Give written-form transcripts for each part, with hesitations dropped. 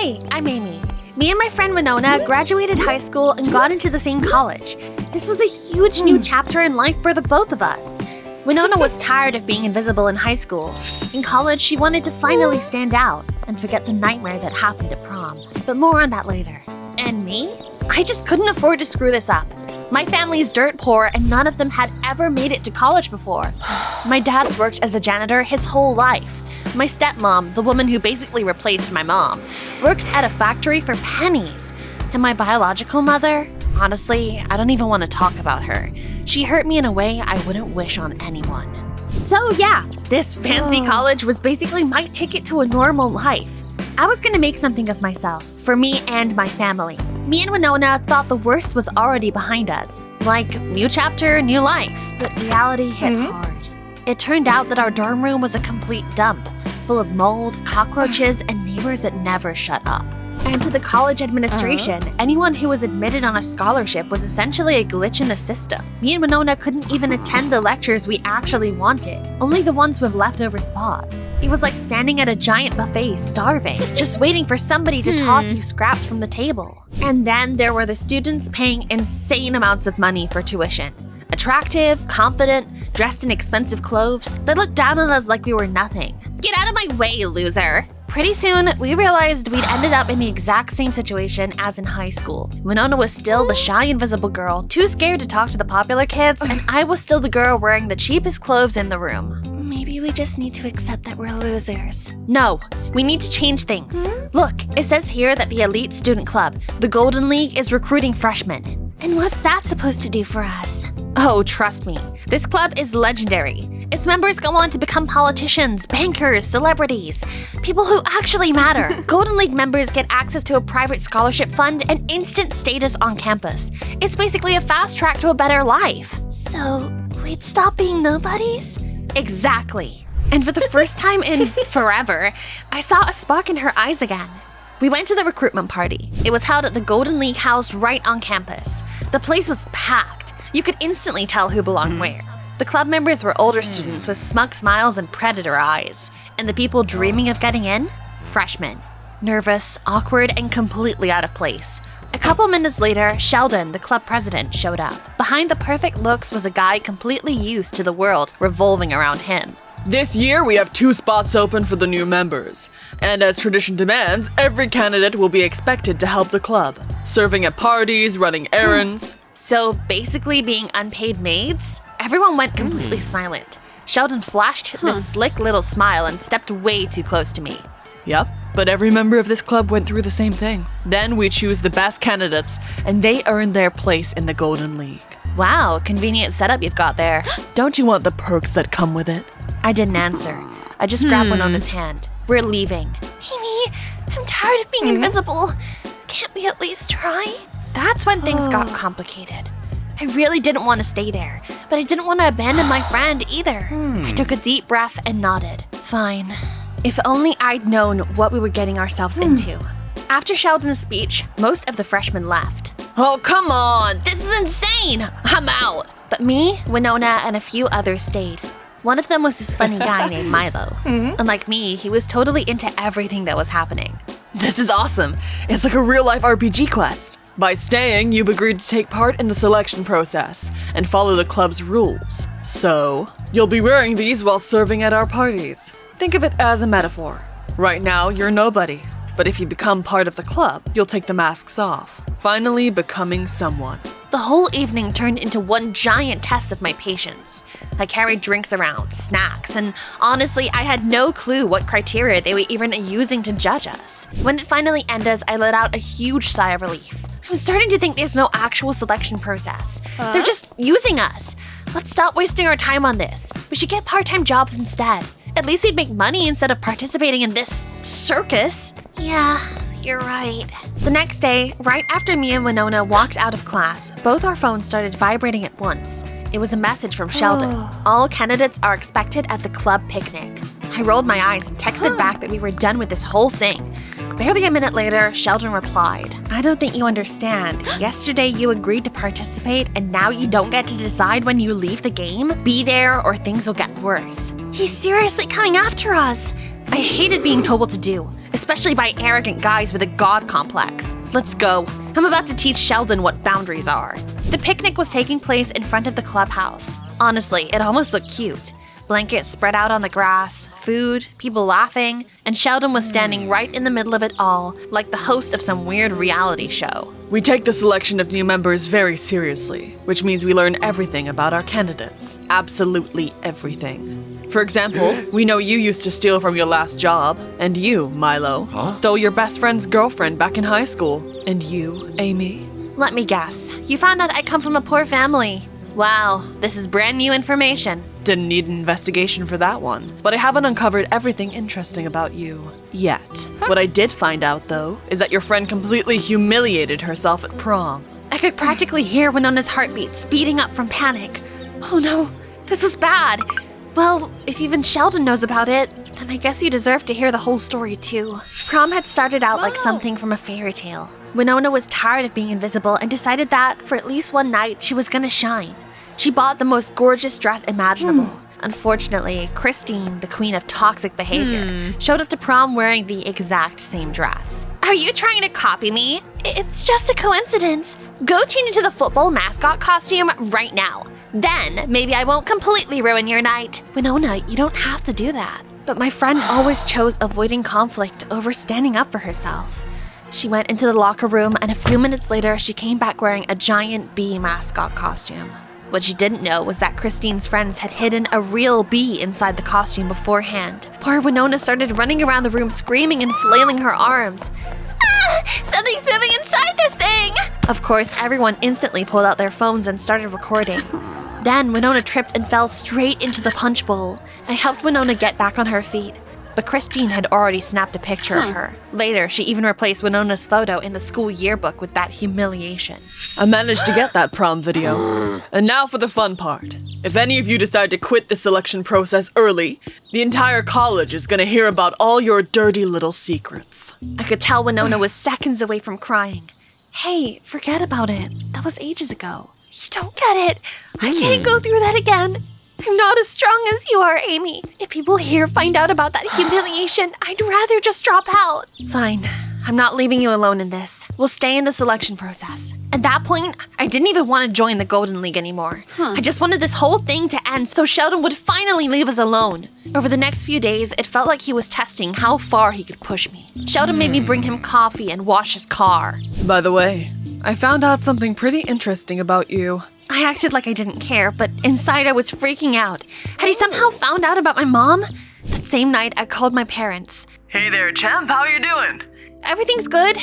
Hey, I'm Amy. Me and my friend Winona graduated high school and got into the same college. This was a huge new chapter in life for the both of us. Winona was tired of being invisible in high school. In college, she wanted to finally stand out and forget the nightmare that happened at prom. But more on that later. And me? I just couldn't afford to screw this up. My family's dirt poor and none of them had ever made it to college before. My dad's worked as a janitor his whole life. My stepmom, the woman who basically replaced my mom, works at a factory for pennies. And my biological mother? Honestly, I don't even want to talk about her. She hurt me in a way I wouldn't wish on anyone. So yeah, this fancy college was basically my ticket to a normal life. I was gonna make something of myself, for me and my family. Me and Winona thought the worst was already behind us. Like, new chapter, new life. But reality hit hard. It turned out that our dorm room was a complete dump, full of mold, cockroaches, and neighbors that never shut up. And to the college administration, anyone who was admitted on a scholarship was essentially a glitch in the system. Me and Winona couldn't even attend the lectures we actually wanted, only the ones with leftover spots. It was like standing at a giant buffet starving, just waiting for somebody to toss you scraps from the table. And then there were the students paying insane amounts of money for tuition. Attractive, confident, dressed in expensive clothes. They looked down on us like we were nothing. Get out of my way, loser! Pretty soon, we realized we'd ended up in the exact same situation as in high school. Winona was still the shy, invisible girl, too scared to talk to the popular kids, and I was still the girl wearing the cheapest clothes in the room. Maybe we just need to accept that we're losers. No, we need to change things. Look, it says here that the elite student club, the Golden League, is recruiting freshmen. And what's that supposed to do for us? Oh, trust me, this club is legendary. Its members go on to become politicians, bankers, celebrities, people who actually matter. Golden League members get access to a private scholarship fund and instant status on campus. It's basically a fast track to a better life. So, we'd stop being nobodies? Exactly. And for the first time in forever, I saw a spark in her eyes again. We went to the recruitment party. It was held at the Golden League house right on campus. The place was packed. You could instantly tell who belonged where. The club members were older students with smug smiles and predator eyes. And the people dreaming of getting in? Freshmen. Nervous, awkward, and completely out of place. A couple minutes later, Sheldon, the club president, showed up. Behind the perfect looks was a guy completely used to the world revolving around him. This year, we have 2 spots open for the new members. And as tradition demands, every candidate will be expected to help the club, serving at parties, running errands. So basically being unpaid maids? Everyone went completely silent. Sheldon flashed this slick little smile and stepped way too close to me. Yep, but every member of this club went through the same thing. Then we choose the best candidates, and they earn their place in the Golden League. Wow, convenient setup you've got there. Don't you want the perks that come with it? I didn't answer. I just grabbed Winona's hand. We're leaving. Amy, I'm tired of being invisible. Can't we at least try? That's when things got complicated. I really didn't want to stay there, but I didn't want to abandon my friend either. I took a deep breath and nodded. Fine. If only I'd known what we were getting ourselves into. After Sheldon's speech, most of the freshmen left. Oh, come on! This is insane! I'm out! But me, Winona, and a few others stayed. One of them was this funny guy named Milo. Unlike me, he was totally into everything that was happening. This is awesome. It's like a real-life RPG quest. By staying, you've agreed to take part in the selection process and follow the club's rules. So, you'll be wearing these while serving at our parties. Think of it as a metaphor. Right now, you're nobody. But if you become part of the club, you'll take the masks off, finally becoming someone. The whole evening turned into one giant test of my patience. I carried drinks around, snacks, and honestly, I had no clue what criteria they were even using to judge us. When it finally ended, I let out a huge sigh of relief. I'm starting to think there's no actual selection process. They're just using us. Let's stop wasting our time on this. We should get part-time jobs instead. At least we'd make money instead of participating in this circus. Yeah, you're right. The next day, right after me and Winona walked out of class, both our phones started vibrating at once. It was a message from Sheldon. All candidates are expected at the club picnic. I rolled my eyes and texted back that we were done with this whole thing. Barely a minute later, Sheldon replied, I don't think you understand. Yesterday you agreed to participate and now you don't get to decide when you leave the game? Be there or things will get worse. He's seriously coming after us. I hated being told what to do, especially by arrogant guys with a god complex. Let's go. I'm about to teach Sheldon what boundaries are. The picnic was taking place in front of the clubhouse. Honestly, it almost looked cute. Blankets spread out on the grass, food, people laughing, and Sheldon was standing right in the middle of it all, like the host of some weird reality show. We take the selection of new members very seriously, which means we learn everything about our candidates. Absolutely everything. For example, we know you used to steal from your last job, and you, Milo, stole your best friend's girlfriend back in high school, and you, Amy. Let me guess, you found out I come from a poor family. Wow, this is brand new information. Didn't need an investigation for that one, but I haven't uncovered everything interesting about you yet. What I did find out, though, is that your friend completely humiliated herself at prom. I could practically hear Winona's heartbeat speeding up from panic. Oh no, this is bad. Well, if even Sheldon knows about it, then I guess you deserve to hear the whole story too. Prom had started out like something from a fairy tale. Winona was tired of being invisible and decided that, for at least one night, she was gonna shine. She bought the most gorgeous dress imaginable. Unfortunately, Christine, the queen of toxic behavior, showed up to prom wearing the exact same dress. Are you trying to copy me? It's just a coincidence. Go change into the football mascot costume right now. Then, maybe I won't completely ruin your night. Winona, you don't have to do that. But my friend always chose avoiding conflict over standing up for herself. She went into the locker room, and a few minutes later, she came back wearing a giant bee mascot costume. What she didn't know was that Christine's friends had hidden a real bee inside the costume beforehand. Poor Winona started running around the room screaming and flailing her arms. Ah! Something's moving inside this thing! Of course, everyone instantly pulled out their phones and started recording. Then Winona tripped and fell straight into the punch bowl. I helped Winona get back on her feet, but Christine had already snapped a picture of her. Later, she even replaced Winona's photo in the school yearbook with that humiliation. I managed to get that prom video. And now for the fun part. If any of you decide to quit the selection process early, the entire college is gonna hear about all your dirty little secrets. I could tell Winona was seconds away from crying. Hey, forget about it. That was ages ago. You don't get it. I can't go through that again. I'm not as strong as you are, Amy. If people here find out about that humiliation, I'd rather just drop out. Fine. I'm not leaving you alone in this. We'll stay in the selection process. At that point, I didn't even want to join the Golden League anymore. I just wanted this whole thing to end so Sheldon would finally leave us alone. Over the next few days, it felt like he was testing how far he could push me. Sheldon made me bring him coffee and wash his car. By the way, I found out something pretty interesting about you. I acted like I didn't care, but inside I was freaking out. Had he somehow found out about my mom? That same night, I called my parents. Hey there, champ, how you doing? Everything's good.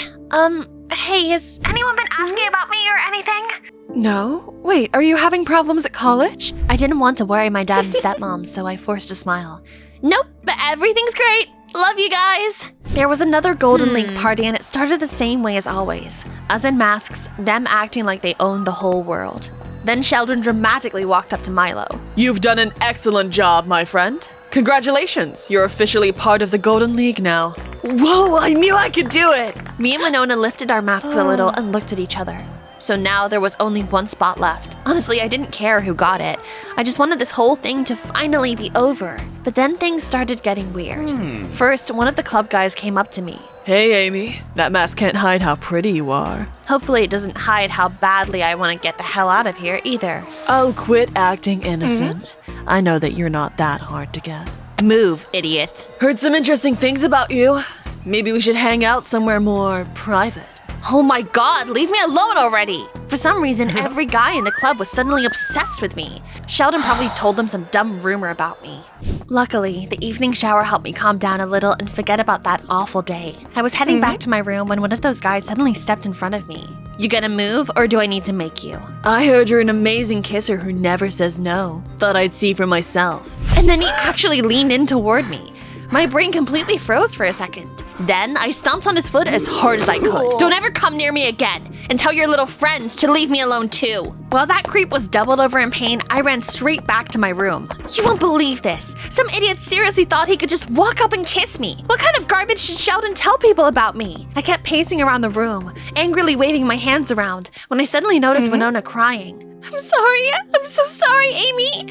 Hey, has anyone been asking about me or anything? No? Wait, are you having problems at college? I didn't want to worry my dad and stepmom, so I forced a smile. Nope, but everything's great. Love you guys. There was another Golden League party, and it started the same way as always. Us in masks, them acting like they owned the whole world. Then Sheldon dramatically walked up to Milo. You've done an excellent job, my friend. Congratulations, you're officially part of the Golden League now. Whoa, I knew I could do it! Me and Winona lifted our masks a little and looked at each other. So now there was only one spot left. Honestly, I didn't care who got it. I just wanted this whole thing to finally be over. But then things started getting weird. First, one of the club guys came up to me. Hey, Amy. That mask can't hide how pretty you are. Hopefully it doesn't hide how badly I want to get the hell out of here either. Oh, quit acting innocent. I know that you're not that hard to get. Move, idiot. Heard some interesting things about you. Maybe we should hang out somewhere more private. Oh my god, leave me alone already! For some reason, every guy in the club was suddenly obsessed with me. Sheldon probably told them some dumb rumor about me. Luckily, the evening shower helped me calm down a little and forget about that awful day. I was heading back to my room when one of those guys suddenly stepped in front of me. You gonna move, or do I need to make you? I heard you're an amazing kisser who never says no. Thought I'd see for myself. And then he actually leaned in toward me. My brain completely froze for a second. Then I stomped on his foot as hard as I could. Don't ever come near me again, and tell your little friends to leave me alone too. While that creep was doubled over in pain, I ran straight back to my room. You won't believe this. Some idiot seriously thought he could just walk up and kiss me. What kind of garbage should Sheldon tell people about me? I kept pacing around the room, angrily waving my hands around, when I suddenly noticed Winona crying. I'm sorry. I'm so sorry, Amy.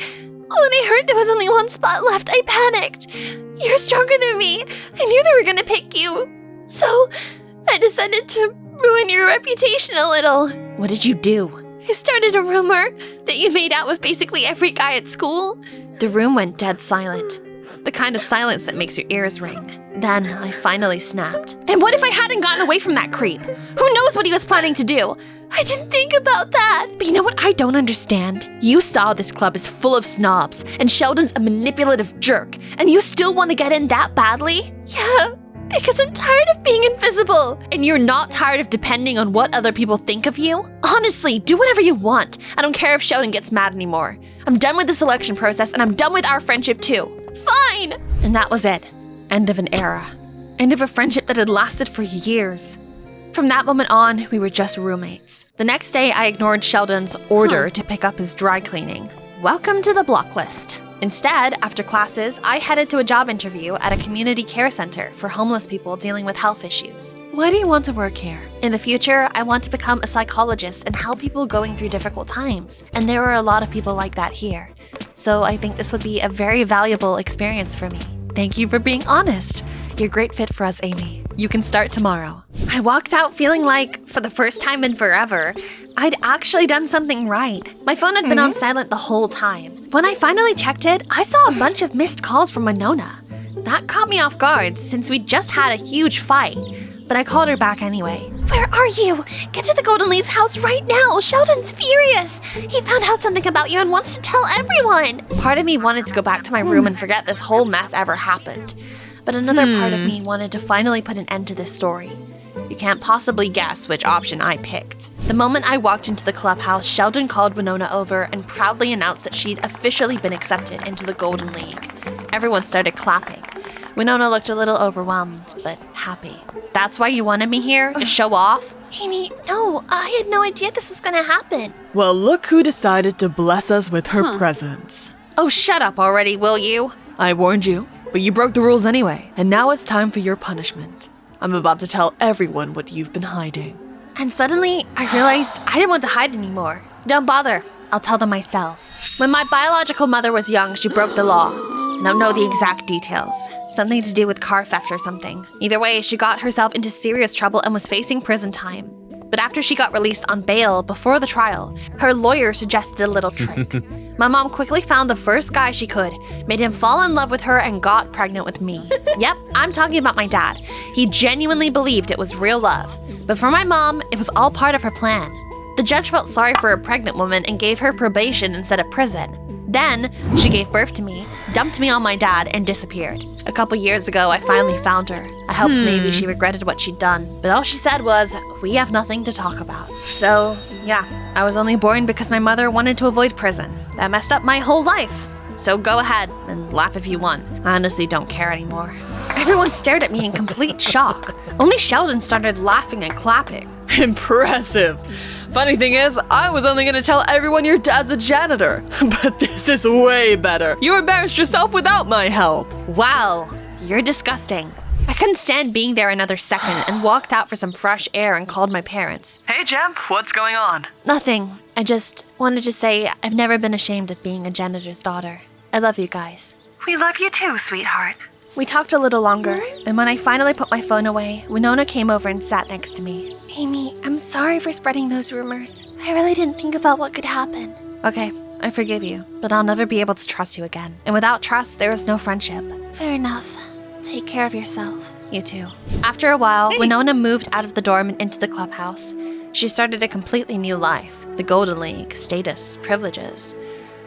When I heard there was only one spot left, I panicked. You're stronger than me. I knew they were gonna pick you. So, I decided to ruin your reputation a little. What did you do? I started a rumor that you made out with basically every guy at school. The room went dead silent. The kind of silence that makes your ears ring. Then I finally snapped. And what if I hadn't gotten away from that creep? Who knows what he was planning to do? I didn't think about that. But you know what I don't understand? You saw this club is full of snobs, and Sheldon's a manipulative jerk, and you still want to get in that badly? Yeah, because I'm tired of being invisible. And you're not tired of depending on what other people think of you? Honestly, do whatever you want. I don't care if Sheldon gets mad anymore. I'm done with the selection process, and I'm done with our friendship too. Fine! And that was it. End of an era. End of a friendship that had lasted for years. From that moment on, we were just roommates. The next day, I ignored Sheldon's order to pick up his dry cleaning. Welcome to the block list. Instead, after classes, I headed to a job interview at a community care center for homeless people dealing with health issues. Why do you want to work here? In the future, I want to become a psychologist and help people going through difficult times. And there are a lot of people like that here. So I think this would be a very valuable experience for me. Thank you for being honest. You're a great fit for us, Amy. You can start tomorrow. I walked out feeling like, for the first time in forever, I'd actually done something right. My phone had been on silent the whole time. When I finally checked it, I saw a bunch of missed calls from Winona. That caught me off guard since we just had a huge fight. But I called her back anyway. Where are you? Get to the Golden Lee's house right now. Sheldon's furious. He found out something about you and wants to tell everyone. Part of me wanted to go back to my room and forget this whole mess ever happened. But another part of me wanted to finally put an end to this story. You can't possibly guess which option I picked. The moment I walked into the clubhouse, Sheldon called Winona over and proudly announced that she'd officially been accepted into the Golden League. Everyone started clapping. Winona looked a little overwhelmed, but happy. That's why you wanted me here? To show off? Amy, no, I had no idea this was gonna happen. Well, look who decided to bless us with her presence. Oh, shut up already, will you? I warned you, but you broke the rules anyway. And now it's time for your punishment. I'm about to tell everyone what you've been hiding. And suddenly, I realized I didn't want to hide anymore. Don't bother, I'll tell them myself. When my biological mother was young, she broke the law. I don't know the exact details. Something to do with car theft or something. Either way, she got herself into serious trouble and was facing prison time. But after she got released on bail before the trial, her lawyer suggested a little trick. My mom quickly found the first guy she could, made him fall in love with her, and got pregnant with me. Yep, I'm talking about my dad. He genuinely believed it was real love. But for my mom, it was all part of her plan. The judge felt sorry for a pregnant woman and gave her probation instead of prison. Then, she gave birth to me, dumped me on my dad, and disappeared. A couple years ago, I finally found her. I hoped maybe she regretted what she'd done, but all she said was, "We have nothing to talk about." So, yeah, I was only born because my mother wanted to avoid prison. That messed up my whole life. So go ahead and laugh if you want. I honestly don't care anymore. Everyone stared at me in complete shock. Only Sheldon started laughing and clapping. Impressive. Funny thing is, I was only gonna tell everyone your dad's a janitor. But this is way better. You embarrassed yourself without my help. Wow, you're disgusting. I couldn't stand being there another second and walked out for some fresh air and called my parents. Hey, Jem, what's going on? Nothing. I just wanted to say I've never been ashamed of being a janitor's daughter. I love you guys. We love you too, sweetheart. We talked a little longer, and when I finally put my phone away, Winona came over and sat next to me. Amy, I'm sorry for spreading those rumors. I really didn't think about what could happen. Okay, I forgive you, but I'll never be able to trust you again. And without trust, there is no friendship. Fair enough. Take care of yourself. You too. After a while, Winona moved out of the dorm and into the clubhouse. She started a completely new life. The Golden League, status, privileges.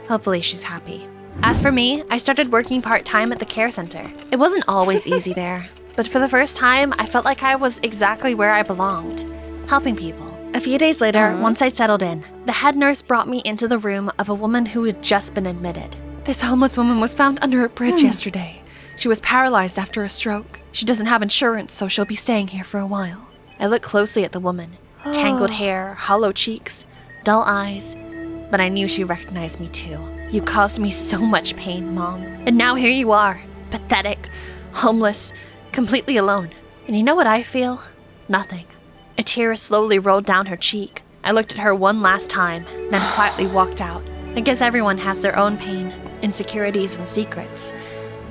Hopefully she's happy. As for me, I started working part-time at the care center. It wasn't always easy there, but for the first time, I felt like I was exactly where I belonged, helping people. A few days later, once I'd settled in, the head nurse brought me into the room of a woman who had just been admitted. This homeless woman was found under a bridge yesterday. She was paralyzed after a stroke. She doesn't have insurance, so she'll be staying here for a while. I looked closely at the woman. Tangled hair, hollow cheeks, dull eyes, but I knew she recognized me too. You caused me so much pain, Mom. And now here you are, pathetic, homeless, completely alone. And you know what I feel? Nothing. A tear slowly rolled down her cheek. I looked at her one last time, then quietly walked out. I guess everyone has their own pain. insecurities, and secrets.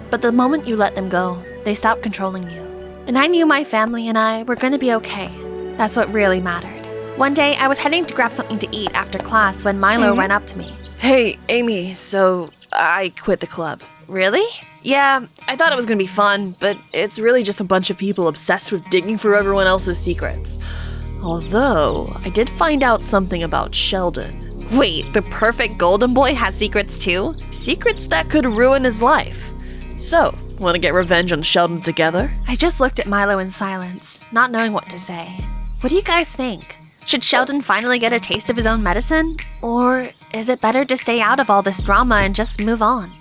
But the moment you let them go, they stop controlling you. And I knew my family and I were gonna be okay. That's what really mattered. One day, I was heading to grab something to eat after class when Milo ran up to me. Hey, Amy, so I quit the club. Really? Yeah, I thought it was gonna be fun, but it's really just a bunch of people obsessed with digging through everyone else's secrets. Although, I did find out something about Sheldon. Wait, the perfect golden boy has secrets too? Secrets that could ruin his life. So, want to get revenge on Sheldon together? I just looked at Milo in silence, not knowing what to say. What do you guys think? Should Sheldon finally get a taste of his own medicine? Or is it better to stay out of all this drama and just move on?